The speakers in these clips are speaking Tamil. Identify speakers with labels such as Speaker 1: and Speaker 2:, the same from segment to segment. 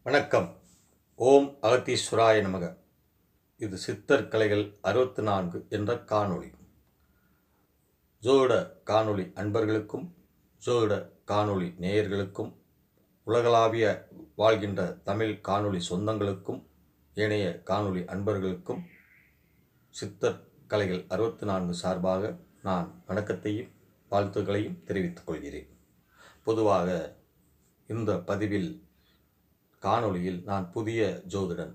Speaker 1: வணக்கம். ஓம் அகத்தீஸ்வராய நமக. இது சித்தர் கலைகள் 64 என்ற காணொளி. ஜோதிட காணொளி அன்பர்களுக்கும் ஜோதிட காணொளி நேயர்களுக்கும் உலகளாவிய வாழ்கின்ற தமிழ் காணொளி சொந்தங்களுக்கும் ஏனைய காணொளி அன்பர்களுக்கும் சித்தர் கலைகள் 64 சார்பாக நான் வணக்கத்தையும் வாழ்த்துக்களையும் தெரிவித்துக் கொள்கிறேன். பொதுவாக இந்த பதிவில் காணொளியில் நான் புதிய ஜோதிடன்,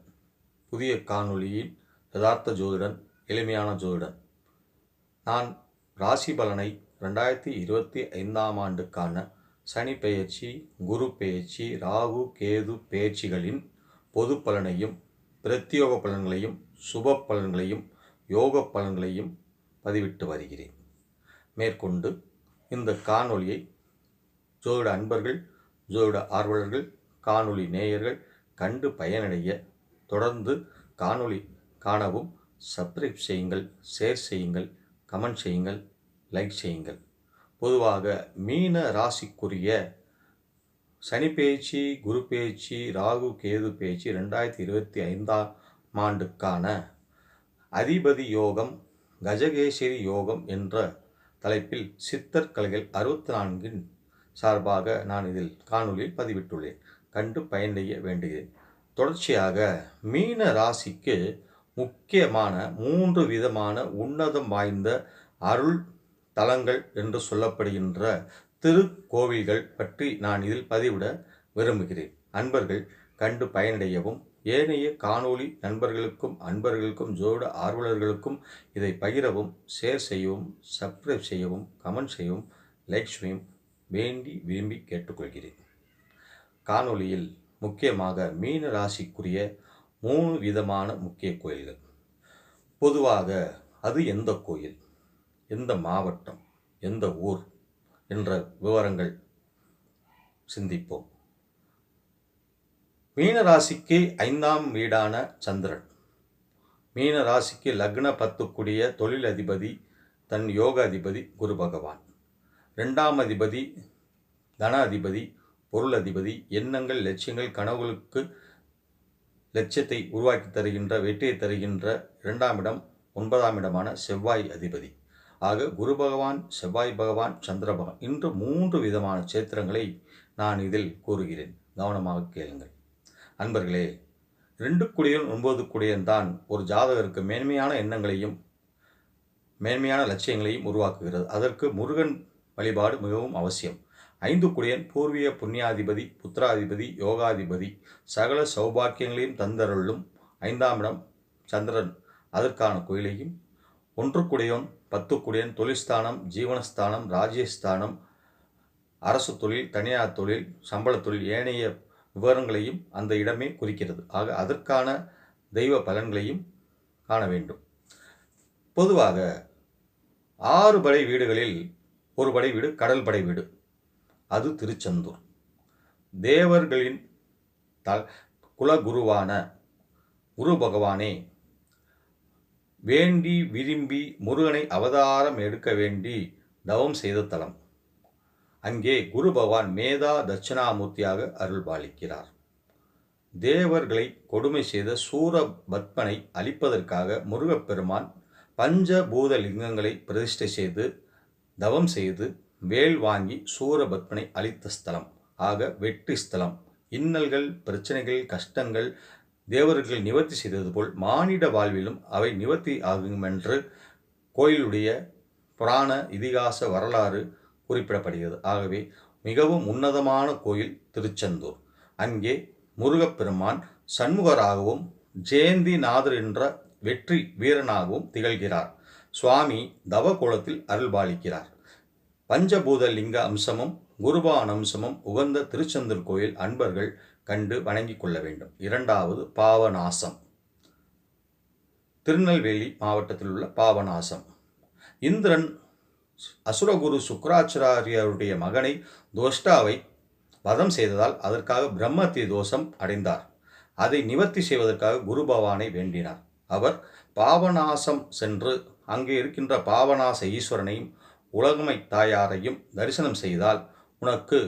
Speaker 1: புதிய காணொளியில் யதார்த்த ஜோதிடன், எளிமையான ஜோதிடன். நான் ராசி பலனை 2025ஆம் ஆண்டுக்கான சனி பெயர்ச்சி, குரு பெயர்ச்சி, ராகு கேது பெயர்ச்சிகளின் பொது பலனையும், பிரத்யோக பலன்களையும், சுப பலன்களையும், யோக பலன்களையும் பதிவிட்டு வருகிறேன். மேற்கொண்டு இந்த காணொளியை ஜோதிட அன்பர்கள், ஜோதிட ஆர்வலர்கள், காணொளி நேயர்கள் கண்டு பயனடைய தொடர்ந்து காணொளி காணவும் சப்ஸ்கிரைப் செய்யுங்கள், ஷேர் செய்யுங்கள், கமெண்ட் செய்யுங்கள், லைக் செய்யுங்கள். பொதுவாக மீன ராசிக்குரிய சனி பெயர்ச்சி, குரு பெயர்ச்சி, ராகு கேது பெயர்ச்சி 2025ஆம் ஆண்டுக்கான அதிபதி யோகம், கஜகேசரி யோகம் என்ற தலைப்பில் சித்தர் கலைகள் 64 சார்பாக நான் இதில் காணொலியில் பதிவிட்டுள்ளேன். கண்டு பயனடைய வேண்டுகிறேன். தொடர்ச்சியாக மீன ராசிக்கு முக்கியமான 3 விதமான உன்னதம் வாய்ந்த அருள் தலங்கள் என்று சொல்லப்படுகின்ற திருக்கோவில்கள் பற்றி நான் இதில் பதிவிட விரும்புகிறேன். அன்பர்கள் கண்டு பயனடையவும், ஏனைய காணொளி நண்பர்களுக்கும் அன்பர்களுக்கும் ஜோதிட ஆர்வலர்களுக்கும் இதை பகிரவும், ஷேர் செய்யவும், சப்ஸ்கிரைப் செய்யவும், கமெண்ட் செய்யவும், லைக் செய்யவும் வேண்டி விரும்பி கேட்டுக்கொள்கிறேன். காணொளியில் முக்கியமாக மீன ராசிக்குரிய 3 விதமான முக்கிய கோயில்கள். பொதுவாக அது எந்த கோயில், எந்த மாவட்டம், எந்த ஊர் என்ற விவரங்கள் சிந்திப்போம். மீன ராசிக்கு 5ஆம் வீடான சந்திரன், மீன ராசிக்கு லக்ன 10 தொழில் அதிபதி, தன் யோக அதிபதி குரு பகவான். 2ஆம் அதிபதி தன அதிபதி, பொருள் அதிபதி, எண்ணங்கள், லட்சியங்கள், கனவுகளுக்கு லட்சியத்தை உருவாக்கி தருகின்ற, வெற்றியை தருகின்ற 2ஆம் இடம் 9ஆம் இடமான செவ்வாய் அதிபதி. ஆக குரு பகவான், செவ்வாய் பகவான், சந்திர பகவான் இன்று 3 விதமான சேத்திரங்களை நான் இதில் கூறுகிறேன். கவனமாக கேளுங்கள். அன்பர்களே, 2 குடியன் 9 குடியன் தான் ஒரு ஜாதகருக்கு மேன்மையான எண்ணங்களையும் மேன்மையான லட்சியங்களையும் உருவாக்குகிறது. அதற்கு முருகன் வழிபாடு மிகவும் அவசியம். 5 குடியன் பூர்வீக புண்ணியாதிபதி, புத்திராதிபதி, யோகாதிபதி, சகல சௌபாக்கியங்களையும் தந்தருளும் 5ஆம் இடம் சந்திரன், அதற்கான கோயிலையும். 1 குடியன் 10 குடியன் தொழில்ஸ்தானம், ஜீவனஸ்தானம், ராஜ்யஸ்தானம், அரசு தொழில், தனியார் தொழில், சம்பள தொழில், ஏனைய விவரங்களையும் அந்த இடமே குறிக்கிறது. ஆக அதற்கான தெய்வ பலன்களையும் காண வேண்டும். பொதுவாக 6 படை வீடுகளில் ஒரு படை வீடு கடல் படை வீடு, அது திருச்செந்தூர். தேவர்களின் குலகுருவான குரு பகவானே வேண்டி விரும்பி முருகனை அவதாரம் எடுக்க வேண்டி தவம் செய்த தலம். அங்கே குரு பகவான் மேதா தட்சிணாமூர்த்தியாக அருள் பாலிக்கிறார். தேவர்களை கொடுமை செய்த சூரபத்மனை அழிப்பதற்காக முருகப்பெருமான் பஞ்சபூத லிங்கங்களை பிரதிஷ்டை செய்து தவம் செய்து வேல் வாங்கி சூரபத்மனை அழித்த ஸ்தலம். ஆக வெற்றி ஸ்தலம். இன்னல்கள், பிரச்சனைகள், கஷ்டங்கள் தேவர்கள் நிவர்த்தி செய்தது போல் மானிட வாழ்விலும் அவை நிவர்த்தி ஆகும் என்று கோயிலுடைய புராண இதிகாச வரலாறு குறிப்பிடப்படுகிறது. ஆகவே மிகவும் உன்னதமான கோயில் திருச்செந்தூர். அங்கே முருகப்பெருமான் சண்முகராகவும் ஜெயந்திநாதர் என்ற வெற்றி வீரனாகவும் திகழ்கிறார். சுவாமி தவகோலத்தில் அருள்பாலிக்கிறார். பஞ்சபூத லிங்க அம்சமும் குருபான் அம்சமும் உகந்த திருச்செந்தூர் கோயில் அன்பர்கள் கண்டு வணங்கி கொள்ள வேண்டும். 2வது பாவநாசம், திருநெல்வேலி மாவட்டத்தில் உள்ள பாவநாசம். இந்திரன் அசுரகுரு சுக்கராச்சாரியருடைய மகனை தோஷ்டாவை வதம் செய்ததால் அதற்காக பிரம்மத்தி தோஷம் அடைந்தார். அதை நிவர்த்தி செய்வதற்காக குரு பகவானை வேண்டினார். அவர் பாவநாசம் சென்று அங்கே இருக்கின்ற பாவநாச ஈஸ்வரனையும் உலகமை தாயாரையும் தரிசனம் செய்தால் உனக்கு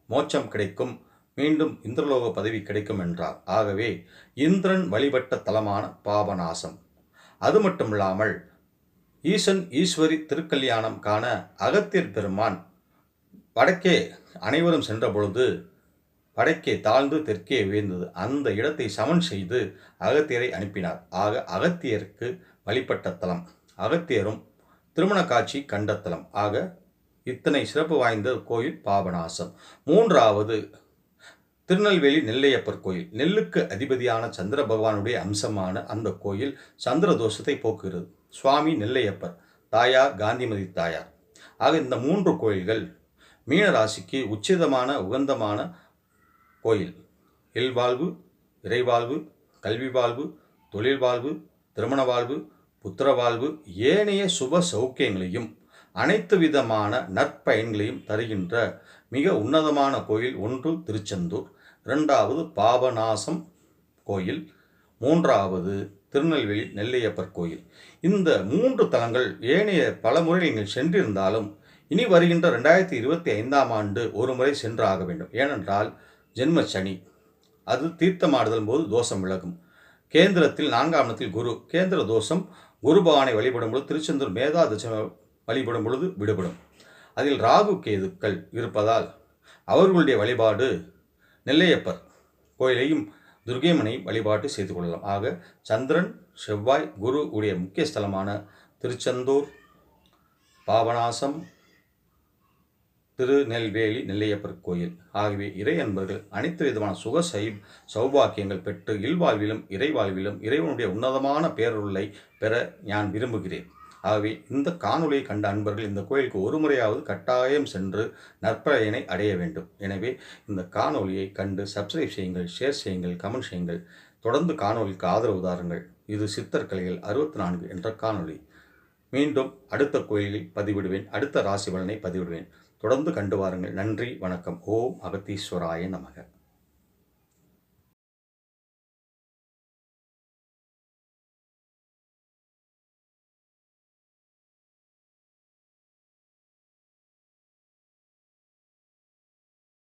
Speaker 1: மோட்சம் கிடைக்கும், மீண்டும் இந்திரலோக பதவி கிடைக்கும் என்றார். ஆகவே இந்திரன் வழிபட்ட தலமான பாபநாசம். அது மட்டுமில்லாமல் ஈசன் ஈஸ்வரி திருக்கல்யாணம் காண அகத்தியர் பெருமான் வடக்கே அனைவரும் சென்ற பொழுது வடக்கே தாழ்ந்து தெற்கே உயர்ந்தது. அந்த இடத்தை சமன் செய்து அகத்தியரை அனுப்பினார். ஆக அகத்தியருக்கு வழிபட்ட தலம், அகத்தியரும் திருமண காட்சி கண்ட தலம். ஆக இத்தனை சிறப்பு வாய்ந்த கோயில் பாபநாசம். மூன்றாவது திருநெல்வேலி நெல்லையப்பர் கோயில். நெல்லுக்கு அதிபதியான சந்திர பகவானுடைய அம்சமான அந்த கோயில் சந்திர தோஷத்தை போக்குகிறது. சுவாமி நெல்லையப்பர், தாயார் காந்திமதி தாயார். ஆக இந்த 3 கோயில்கள் மீன ராசிக்கு உச்சிதமான உகந்தமான கோயில். இல்வாழ்வு, இறைவாழ்வு, கல்வி வாழ்வு, தொழில் வாழ்வு, திருமண வாழ்வு, புத்திர வாழ்வு, ஏனைய சுப சௌக்கியங்களையும் அனைத்து விதமான நற்பயன்களையும் தருகின்ற மிக உன்னதமான கோயில். 1 திருச்செந்தூர், 2வது பாபநாசம் கோயில், 3வது திருநெல்வேலி நெல்லையப்பர் கோயில். இந்த 3 தலங்கள் ஏனைய பல முறை நீங்கள் சென்றிருந்தாலும் இனி வருகின்ற 2025ஆம் ஆண்டு ஒரு முறை சென்று ஆக வேண்டும். ஏனென்றால் ஜென்ம சனி, அது தீர்த்தமாடுதல் போது தோஷம் விலகும். கேந்திரத்தில் 4ஆம் இடத்தில் குரு, கேந்திர தோஷம் குரு பகவானை வழிபடும் பொழுது திருச்செந்தூர் மேதா தசம வழிபடும் பொழுது விடுபடும். அதில் ராகு கேதுக்கள் இருப்பதால் அவர்களுடைய வழிபாடு நெல்லையப்பர் கோயிலையும் துர்கைமனையும் வழிபாட்டு செய்து கொள்ளலாம். ஆக சந்திரன், செவ்வாய், குரு உடைய முக்கிய ஸ்தலமான திருச்செந்தூர், பாபநாசம், திருநெல்வேலி நெல்லையப்பர் கோயில் ஆகியவை இறை அன்பர்கள் அனைத்து விதமான சுக சௌபாக்கியங்கள் பெற்று இல்வாழ்விலும் இறைவாழ்விலும் இறைவனுடைய உன்னதமான பேரருளை பெற நான் விரும்புகிறேன். ஆகவே இந்த காணொலியை கண்ட அன்பர்கள் இந்த கோயிலுக்கு ஒரு முறையாவது கட்டாயம் சென்று நற்பயனை அடைய வேண்டும். எனவே இந்த காணொலியை கண்டு சப்ஸ்கிரைப் செய்யுங்கள், ஷேர் செய்யுங்கள், கமெண்ட் செய்யுங்கள். தொடர்ந்து காணொலிக்கு ஆதரவு தாருங்கள். இது சித்தர் கலைகள் 64 என்ற காணொலி. மீண்டும் அடுத்த கோயிலில் பதிவிடுவேன், அடுத்த ராசி பலனை பதிவிடுவேன். தொடர்ந்து கண்டு வாருங்கள். நன்றி, வணக்கம். ஓம் அகத்தீஸ்வராய நமக.